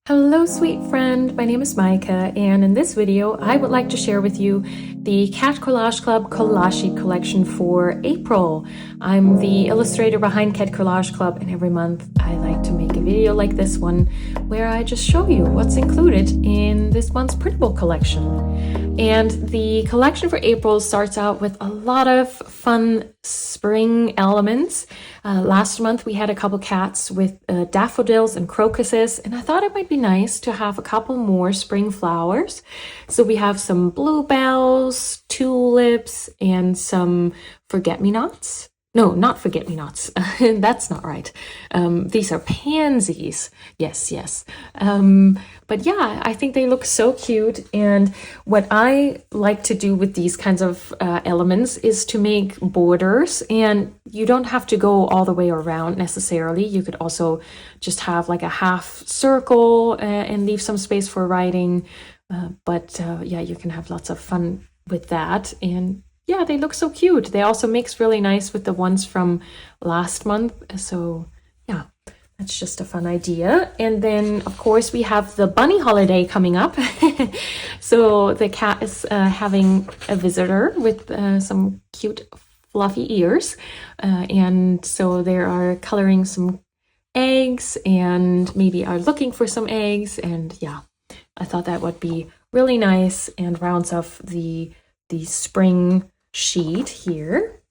Hello, sweet friend. My name is Micah, and in this video, I would like to share with you the Cat Collage Club collage sheet collection for April. I'm the illustrator behind Cat Collage Club, and every month I like to make a video like this one where I just show you what's included in this month's printable collection. And the collection for April starts out with a lot of fun spring elements. Last month we had a couple cats with daffodils and crocuses, and I thought it might be nice to have a couple more spring flowers. So we have some bluebells, tulips, and some forget-me-nots. No, not forget-me-nots. That's not right. These are pansies. Yes. But yeah, I think they look so cute. And what I like to do with these kinds of elements is to make borders. And you don't have to go all the way around necessarily. You could also just have like a half circle and leave some space for writing. But yeah, you can have lots of fun with that. And yeah, they look so cute. They also mix really nice with the ones from last month. So yeah, that's just a fun idea. And then, of course, we have the bunny holiday coming up. So the cat is having a visitor with some cute fluffy ears. And so they are coloring some eggs and maybe are looking for some eggs. And yeah, I thought that would be really nice and rounds off the spring sheet here.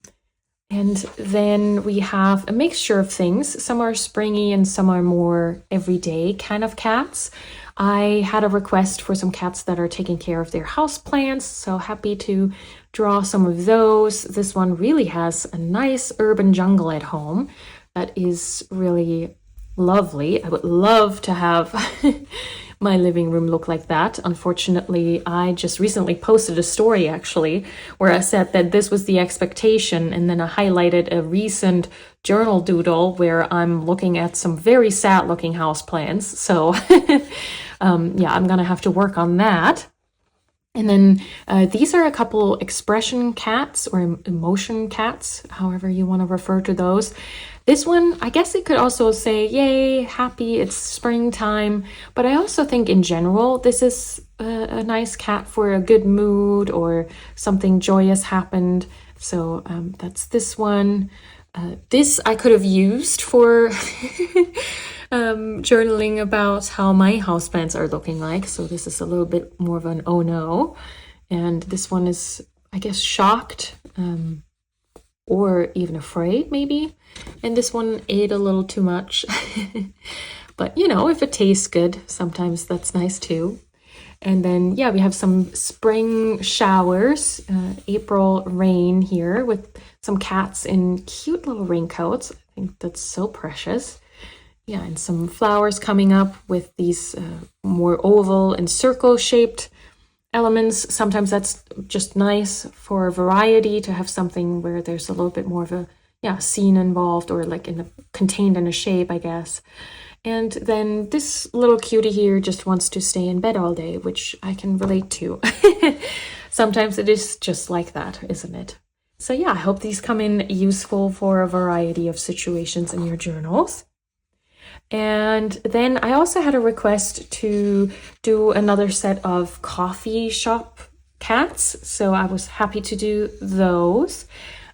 And then we have a mixture of things. Some are springy and some are more everyday kind of cats. I had a request for some cats that are taking care of their house plants, so happy to draw some of those. This one really has a nice urban jungle at home that is really lovely. I would love to have my living room look like that. Unfortunately, I just recently posted a story actually where I said that this was the expectation, and then I highlighted a recent journal doodle where I'm looking at some very sad looking houseplants. So yeah, I'm gonna have to work on that. And then these are a couple expression cats or emotion cats, however you want to refer to those. This one, I guess it could also say, yay, happy, it's springtime. But I also think in general, this is a nice cat for a good mood or something joyous happened. So that's this one. This I could have used for journaling about how my houseplants are looking like. So this is a little bit more of an oh no. And this one is, I guess, shocked or even afraid maybe. And this one ate a little too much. But you know, if it tastes good, sometimes that's nice too. And then, yeah, we have some spring showers, April rain here with some cats in cute little raincoats. I think that's so precious. Yeah, and some flowers coming up with these more oval and circle shaped elements. Sometimes that's just nice for variety to have something where there's a little bit more of a scene involved or like contained in a shape, I guess. And then this little cutie here just wants to stay in bed all day, which I can relate to. Sometimes it is just like that, isn't it? So yeah, I hope these come in useful for a variety of situations in your journals. And then I also had a request to do another set of coffee shop cats. So I was happy to do those.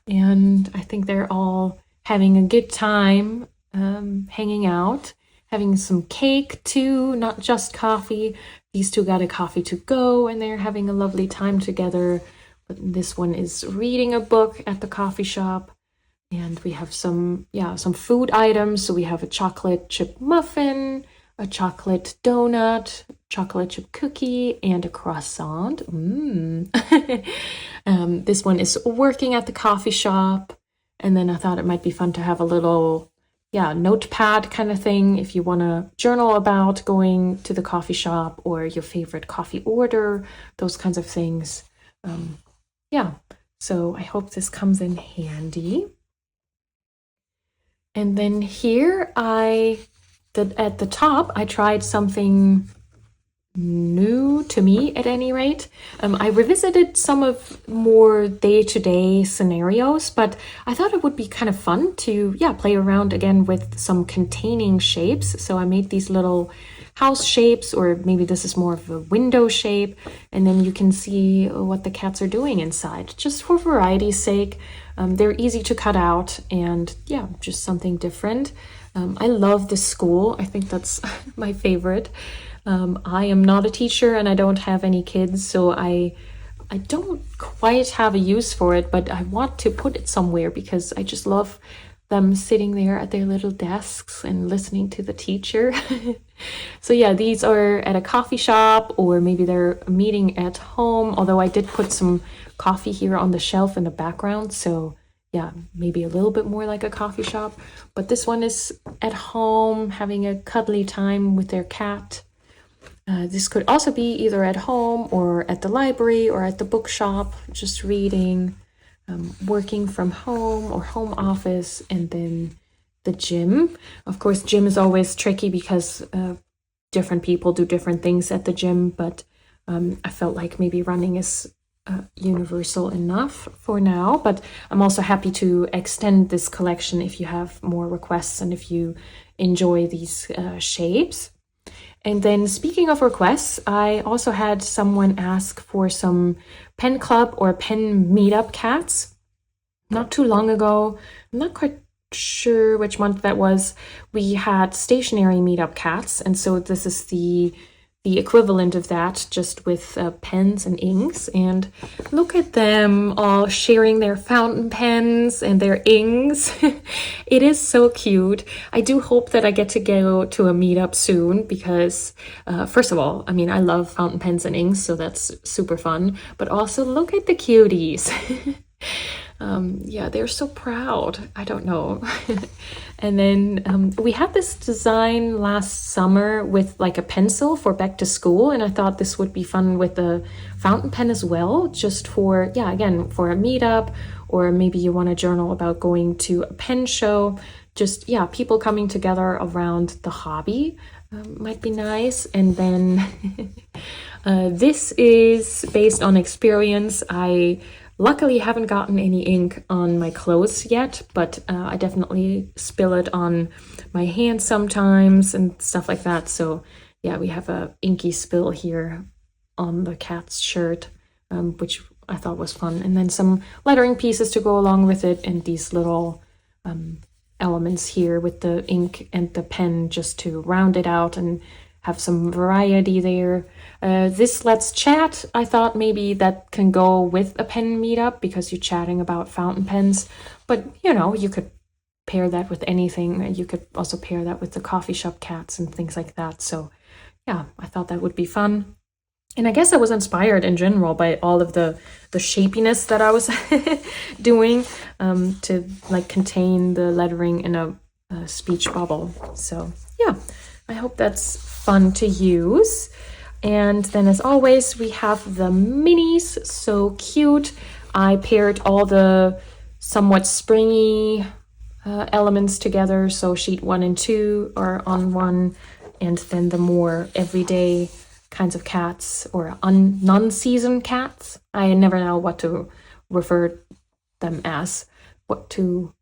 And I think they're all having a good time hanging out, having some cake too, not just coffee. These two got a coffee to go and they're having a lovely time together. But this one is reading a book at the coffee shop. And we have some food items. So we have a chocolate chip muffin, a chocolate donut, chocolate chip cookie, and a croissant. This one is working at the coffee shop. And then I thought it might be fun to have a little, notepad kind of thing if you want to journal about going to the coffee shop or your favorite coffee order, those kinds of things. So I hope this comes in handy. And then here at the top, I tried something new to me at any rate. I revisited some of more day-to-day scenarios, but I thought it would be kind of fun to play around again with some containing shapes. So I made these little house shapes, or maybe this is more of a window shape, and then you can see what the cats are doing inside, just for variety's sake. They're easy to cut out, and yeah, just something different. I love this school. I think that's my favorite. I am not a teacher and I don't have any kids, so I don't quite have a use for it, but I want to put it somewhere because I just love them sitting there at their little desks and listening to the teacher. So yeah, these are at a coffee shop, or maybe they're meeting at home, although I did put some coffee here on the shelf in the background, so yeah, maybe a little bit more like a coffee shop. But this one is at home having a cuddly time with their cat. This could also be either at home or at the library or at the bookshop, just reading, working from home or home office, and then the gym. Of course, gym is always tricky because different people do different things at the gym, but I felt like maybe running is universal enough for now. But I'm also happy to extend this collection if you have more requests and if you enjoy these shapes. And then speaking of requests, I also had someone ask for some pen club or pen meetup cats not too long ago. I'm not quite sure which month that was. We had stationary meetup cats, and so this is the equivalent of that, just with pens and inks. And look at them all sharing their fountain pens and their inks. It is so cute. I do hope that I get to go to a meetup soon because, first of all, I mean, I love fountain pens and inks, so that's super fun. But also, look at the cuties. Yeah, they're so proud. I don't know. And then we had this design last summer with like a pencil for back to school, and I thought this would be fun with the fountain pen as well, just for, yeah, again, for a meetup, or maybe you want to journal about going to a pen show. Just, yeah, people coming together around the hobby might be nice. And then this is based on experience. I luckily haven't gotten any ink on my clothes yet, but I definitely spill it on my hands sometimes and stuff like that. So yeah, we have a inky spill here on the cat's shirt, which I thought was fun. And then some lettering pieces to go along with it, and these little elements here with the ink and the pen just to round it out and have some variety there. This Let's Chat, I thought maybe that can go with a pen meetup because you're chatting about fountain pens, but you know, you could pair that with anything. You could also pair that with the coffee shop cats and things like that. So yeah, I thought that would be fun. And I guess I was inspired in general by all of the shapiness that I was doing to like contain the lettering in a speech bubble. So yeah, I hope that's fun to use. And then as always, we have the minis, so cute. I paired all the somewhat springy elements together, so sheet 1 and 2 are on one, and then the more everyday kinds of cats, or non-season cats. I never know what to refer them as.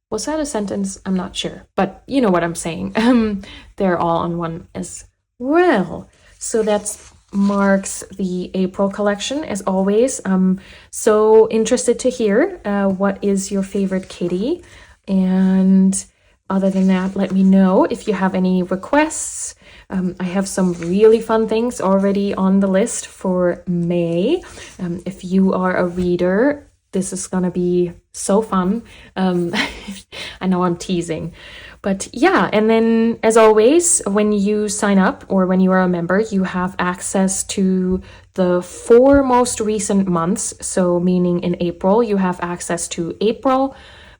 Was that a sentence? I'm not sure, but you know what I'm saying. They're all on one as well. So that's marks the April collection. As always, I'm so interested to hear what is your favorite kitty. And other than that, let me know if you have any requests. I have some really fun things already on the list for May. If you are a reader, this is gonna be so fun. I know I'm teasing, but yeah. And then as always, when you sign up or when you are a member, you have access to the 4 most recent months. So meaning in April, you have access to April,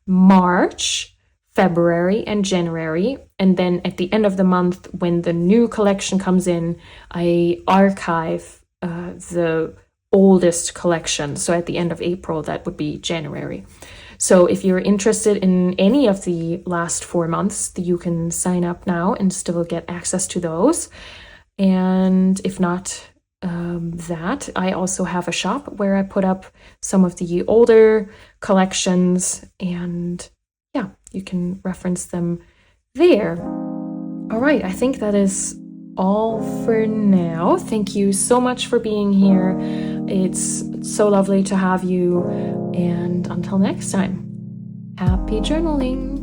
March, February, and January. And then at the end of the month, when the new collection comes in, I archive the oldest collection. So at the end of April, that would be January. So if you're interested in any of the last 4 months, you can sign up now and still get access to those. And if not that, I also have a shop where I put up some of the older collections, and yeah, you can reference them there. All right, I think that is all for now. Thank you so much for being here. It's so lovely to have you. And until next time, happy journaling.